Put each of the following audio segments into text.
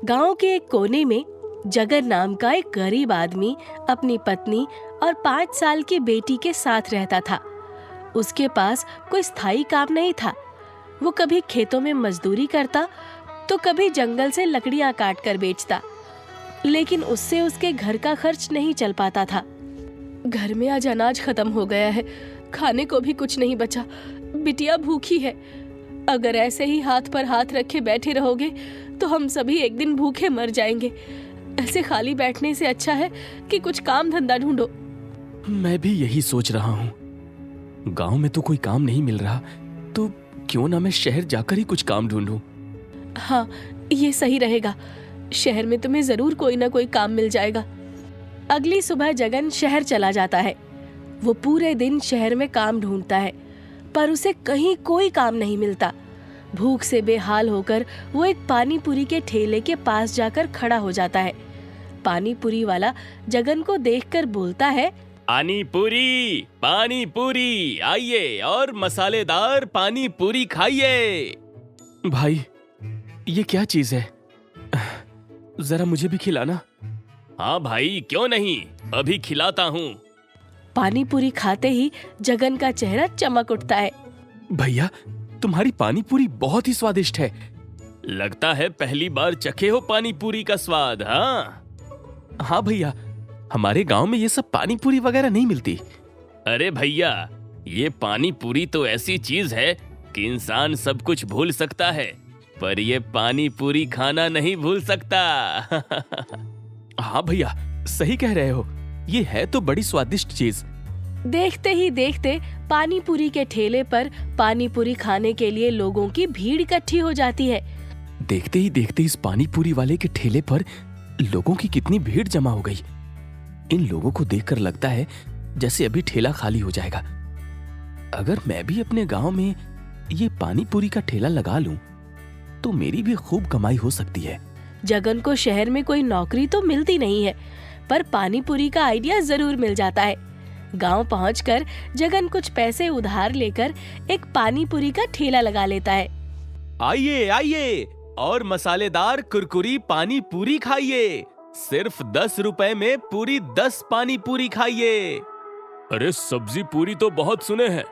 गांव के एक कोने में जगन नाम का एक गरीब आदमी अपनी पत्नी और 5 साल की बेटी के साथ रहता था। उसके पास कोई स्थायी काम नहीं था। वो कभी खेतों में मजदूरी करता तो कभी जंगल से लकड़ियां काट कर बेचता, लेकिन उससे उसके घर का खर्च नहीं चल पाता था। घर में आज अनाज खत्म हो गया है, खाने को भी कुछ नहीं बचा। बिटिया भूखी है। अगर ऐसे ही हाथ पर हाथ रखे बैठे रहोगे तो हम सभी एक दिन भूखे मर जाएंगे। ऐसे खाली बैठने से अच्छा है कि कुछ काम धंधा ढूंढो। मैं भी यही सोच रहा हूँ। गांव में तो कोई काम नहीं मिल रहा, तो क्यों ना मैं शहर जाकर ही कुछ काम ढूंढूं। हाँ, ये सही रहेगा। शहर में तुम्हें जरूर कोई ना कोई काम मिल जाएगा। अगली सुबह जगन शहर चला जाता है। वो पूरे दिन शहर में काम ढूंढता है, पर उसे कहीं कोई काम नहीं मिलता। भूख से बेहाल होकर वो एक पानी पूरी के ठेले के पास जाकर खड़ा हो जाता है। पानी पूरी वाला जगन को देखकर बोलता है, पानी पूरी आइए और मसालेदार पानी पूरी खाइए। भाई, ये क्या चीज है? जरा मुझे भी खिलाना। हाँ भाई, क्यों नहीं, अभी खिलाता हूँ। पानी पूरी खाते ही जगन का चेहरा चमक उठता है। भैया, तुम्हारी पानी पूरी बहुत ही स्वादिष्ट है। लगता है पहली बार चखे हो पानी पूरी का स्वाद। हाँ भैया, हमारे गांव में ये सब पानी पूरी वगैरह नहीं मिलती। अरे भैया, ये पानी पूरी तो ऐसी चीज है कि इंसान सब कुछ भूल सकता है, पर ये पानी पूरी खाना नहीं भूल सकता। हाँ भैया, सही कह रहे हो। ये है तो बड़ी स्वादिष्ट चीज। देखते ही देखते पानी पूरी के ठेले पर पानी पूरी खाने के लिए लोगों की भीड़ इकट्ठी हो जाती है। देखते ही देखते इस पानी पूरी वाले के ठेले पर लोगों की कितनी भीड़ जमा हो गई। इन लोगों को देखकर लगता है जैसे अभी ठेला खाली हो जाएगा। अगर मैं भी अपने गांव में ये पानी पूरी का ठेला लगा लूं, तो मेरी भी खूब कमाई हो सकती है। जगन को शहर में कोई नौकरी तो मिलती नहीं है, पर पानी पूरी का आइडिया जरूर मिल जाता है। गांव पहुंचकर जगन कुछ पैसे उधार लेकर एक पानी पूरी का ठेला लगा लेता है। आइए आइए और मसालेदार कुरकुरी पानी पूरी खाइए। सिर्फ 10 रुपए में पूरी 10 पानी पूरी खाइए। अरे सब्जी पूरी तो बहुत सुने हैं,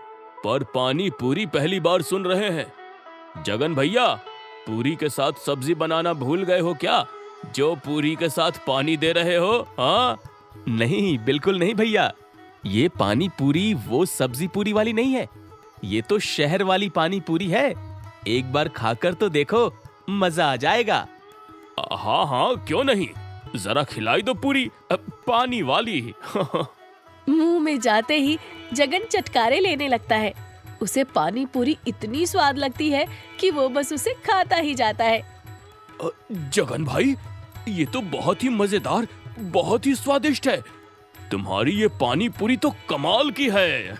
पर पानी पूरी पहली बार सुन रहे हैं। जगन भैया, पूरी के साथ सब्जी बनाना भूल गए हो क्या, जो पूरी के साथ पानी दे रहे हो? हाँ? नहीं, बिल्कुल नहीं भैया। ये पानी पूरी वो सब्जी पूरी वाली नहीं है, ये तो शहर वाली पानी पूरी है। एक बार खाकर तो देखो, मजा आ जाएगा। हाँ हाँ, क्यों नहीं, जरा खिलाई दो पूरी पानी वाली। मुंह में जाते ही जगन चटकारे लेने लगता है। उसे पानी पूरी इतनी स्वाद लगती है कि वो बस उसे खाता ही जाता है। जगन भाई, ये तो बहुत ही मजेदार, बहुत ही स्वादिष्ट है। तुम्हारी ये पानी पूरी तो कमाल की है।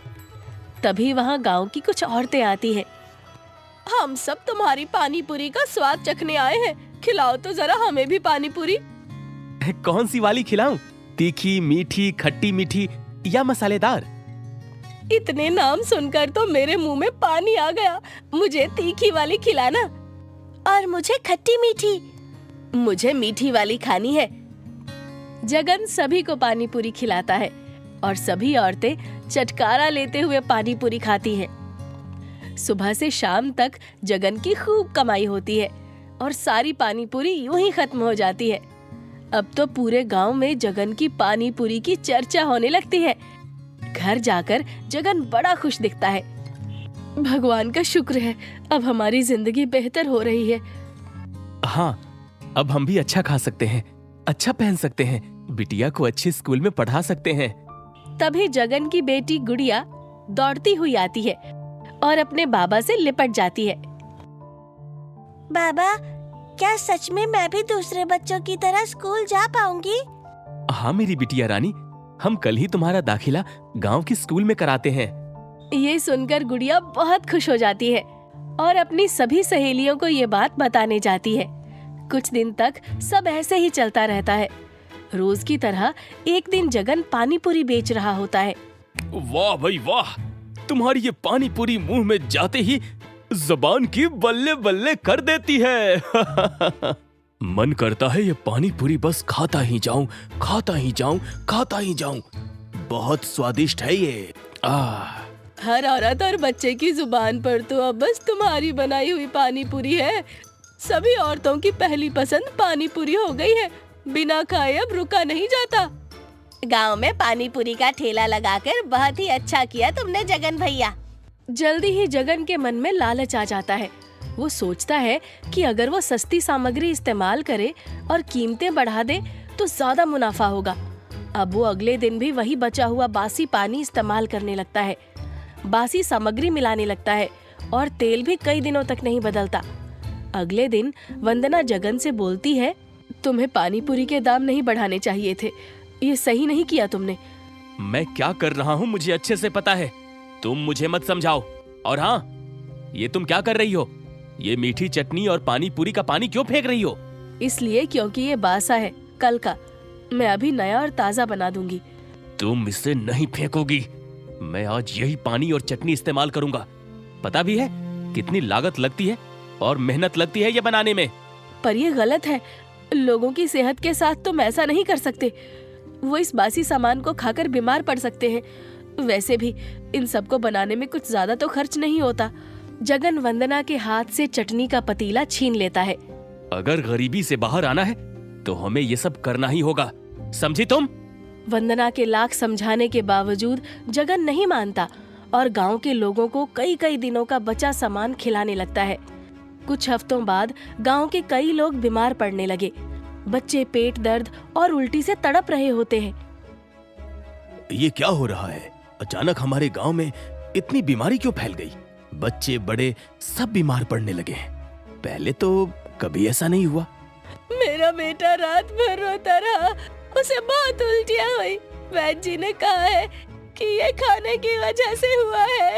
तभी वहाँ गांव की कुछ औरतें आती हैं। हम सब तुम्हारी पानी पूरी का स्वाद चखने आए हैं, खिलाओ तो जरा हमें भी पानी पूरी। कौन सी वाली खिलाऊं? तीखी, मीठी, खट्टी मीठी या मसालेदार? इतने नाम सुनकर तो मेरे मुंह में पानी आ गया। मुझे तीखी वाली खिलाना। और मुझे खट्टी मीठी। मुझे मीठी वाली खानी है। जगन सभी को पानी पूरी खिलाता है और सभी औरतें चटकारा लेते हुए पानी पूरी खाती हैं। सुबह से शाम तक जगन की खूब कमाई होती है और सारी पानी पूरी यूं ही खत्म हो जाती है। अब तो पूरे गांव में जगन की पानी पूरी की चर्चा होने लगती है। घर जाकर जगन बड़ा खुश दिखता है। भगवान का शुक्र है, अब हमारी जिंदगी बेहतर हो रही है। हाँ, अब हम भी अच्छा खा सकते हैं, अच्छा पहन सकते हैं, बिटिया को अच्छे स्कूल में पढ़ा सकते हैं। तभी जगन की बेटी गुड़िया दौड़ती हुई आती है और अपने बाबा से लिपट जाती है। बाबा, क्या सच में मैं भी दूसरे बच्चों की तरह स्कूल जा पाऊंगी? हाँ मेरी बिटिया रानी, हम कल ही तुम्हारा दाखिला गांव के स्कूल में कराते हैं। ये सुनकर गुड़िया बहुत खुश हो जाती है और अपनी सभी सहेलियों को ये बात बताने जाती है। कुछ दिन तक सब ऐसे ही चलता रहता है। रोज की तरह एक दिन जगन पानी पूरी बेच रहा होता है। वाह भाई वाह, तुम्हारी ये पानी पूरी मुंह में जाते ही जबान की बल्ले बल्ले कर देती है। मन करता है ये पानी पूरी बस खाता ही जाऊं, खाता ही जाऊं, खाता ही जाऊं। बहुत स्वादिष्ट है ये। हर औरत और बच्चे की जुबान पर तो अब बस तुम्हारी बनाई हुई पानी पूरी है। सभी औरतों की पहली पसंद पानी पूरी हो गई है। बिना खाए अब रुका नहीं जाता। गांव में पानी पूरी का ठेला लगाकर बहुत ही अच्छा किया तुमने जगन भैया। जल्दी ही जगन के मन में लालच आ जाता है। वो सोचता है कि अगर वो सस्ती सामग्री इस्तेमाल करे और कीमतें बढ़ा दे तो ज्यादा मुनाफा होगा। अब वो अगले दिन भी वही बचा हुआ बासी पानी इस्तेमाल करने लगता है। बासी सामग्री मिलाने लगता है और तेल भी कई दिनों तक नहीं बदलता। अगले दिन वंदना जगन से बोलती है, तुम्हें पानी पूरी के दाम नहीं बढ़ाने चाहिए थे। ये सही नहीं किया तुमने। मैं क्या कर रहा हूँ मुझे अच्छे से पता है। तुम मुझे मत समझाओ। और हाँ, ये तुम क्या कर रही हो? ये मीठी चटनी और पानी पूरी का पानी क्यों फेंक रही हो? इसलिए क्योंकि ये बासा है, कल का। मैं अभी नया और ताजा बना दूंगी। तुम इसे नहीं फेंकोगी। मैं आज यही पानी और चटनी इस्तेमाल करूंगा। पता भी है कितनी लागत लगती है और मेहनत लगती है ये बनाने में। पर ये गलत है। लोगों की सेहत के साथ तुम ऐसा नहीं कर सकते। वो इस बासी सामान को खाकर बीमार पड़ सकते हैं। वैसे भी इन सबको बनाने में कुछ ज्यादा तो खर्च नहीं होता। जगन वंदना के हाथ से चटनी का पतीला छीन लेता है। अगर गरीबी से बाहर आना है तो हमें ये सब करना ही होगा, समझी तुम? वंदना के लाख समझाने के बावजूद जगन नहीं मानता और गांव के लोगों को कई कई दिनों का बचा सामान खिलाने लगता है। कुछ हफ्तों बाद गांव के कई लोग बीमार पड़ने लगे। बच्चे पेट दर्द और उल्टी से तड़प रहे होते हैं। ये क्या हो रहा है? अचानक हमारे गांव में इतनी बीमारी क्यों फैल गई? बच्चे बड़े सब बीमार पड़ने लगे हैं। पहले तो कभी ऐसा नहीं हुआ। मेरा बेटा रात भर रोता रहा। उसे बहुत उल्टियाँ हुई। वैद्य जी ने कहा है कि ये खाने की वजह से हुआ है।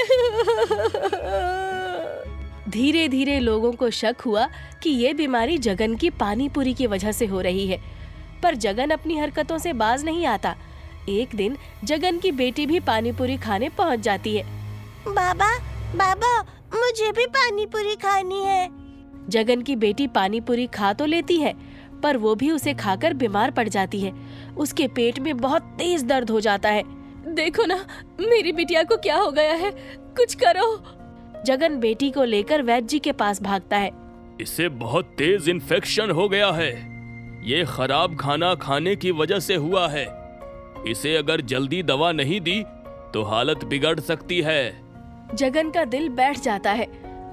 धीरे धीरे लोगों को शक हुआ कि ये बीमारी जगन की पानी पूरी की वजह से हो रही है। पर जगन अपनी हरकतों से बाज नहीं आता। एक दिन जगन की बेटी भी पानी पूरी खाने पहुंच जाती है। बाबा, बाबा, मुझे भी पानी पूरी खानी है। जगन की बेटी पानी पूरी खा तो लेती है, पर वो भी उसे खाकर बीमार पड़ जाती है। उसके पेट में बहुत तेज दर्द हो जाता है। देखो ना, मेरी बिटिया को क्या हो गया है, कुछ करो। जगन बेटी को लेकर वैद्य जी के पास भागता है। इसे बहुत तेज इन्फेक्शन हो गया है। ये खराब खाना खाने की वजह से हुआ है। इसे अगर जल्दी दवा नहीं दी तो हालत बिगड़ सकती है। जगन का दिल बैठ जाता है।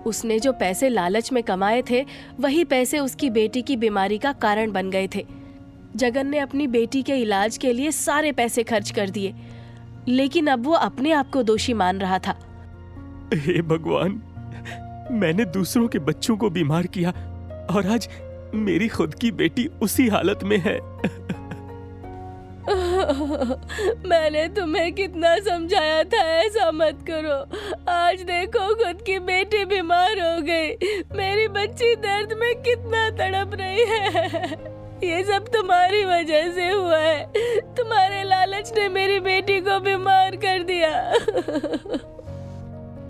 उसने जो पैसे लालच में कमाए थे, वही पैसे उसकी बेटी की बीमारी का कारण बन गए थे। जगन ने अपनी बेटी के इलाज के लिए सारे पैसे खर्च कर दिए, लेकिन अब वो अपने आप को दोषी मान रहा था। हे भगवान, मैंने दूसरों के बच्चों को बीमार किया और आज मेरी खुद की बेटी उसी हालत में है। मैंने तुम्हें कितना समझाया था ऐसा मत करो। आज देखो खुद की बेटी बीमार हो गई। मेरी बच्ची दर्द में कितना तड़प रही है। ये सब तुम्हारी वजह से हुआ है। तुम्हारे लालच ने मेरी बेटी को बीमार कर दिया।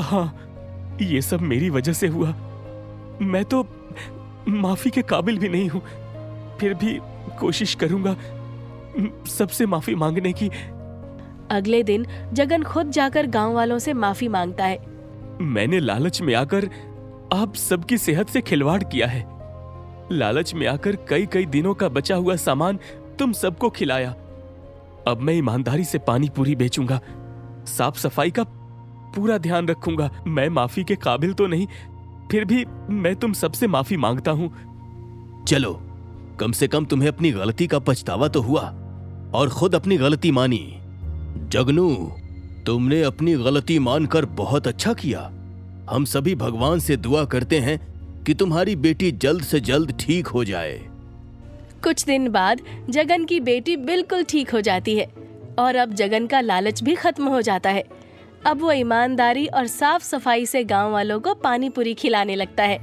हाँ, ये सब मेरी वजह से हुआ। मैं तो माफी के काबिल भी नहीं हूँ। फिर भी कोशिश करूंगा सबसे माफी मांगने की। अगले दिन जगन खुद जाकर गांव वालों से माफी मांगता है। मैंने लालच में आकर आप सबकी सेहत से खिलवाड़ किया है। लालच में आकर कई कई दिनों का बचा हुआ सामान तुम सबको खिलाया। अब मैं ईमानदारी से पानी पूरी बेचूंगा, साफ सफाई का पूरा ध्यान रखूंगा। मैं माफी के काबिल तो नहीं, फिर भी मैं तुम सबसे माफी मांगता हूं। चलो, कम से कम तुम्हें अपनी गलती का पछतावा तो हुआ और खुद अपनी गलती मानी। जगनू, तुमने अपनी गलती मानकर बहुत अच्छा किया। हम सभी भगवान से दुआ करते हैं कि तुम्हारी बेटी जल्द से जल्द ठीक हो जाए। कुछ दिन बाद जगन की बेटी बिल्कुल ठीक हो जाती है और अब जगन का लालच भी खत्म हो जाता है। अब वो ईमानदारी और साफ सफाई से गांव वालों को पानी पूरी खिलाने लगता है।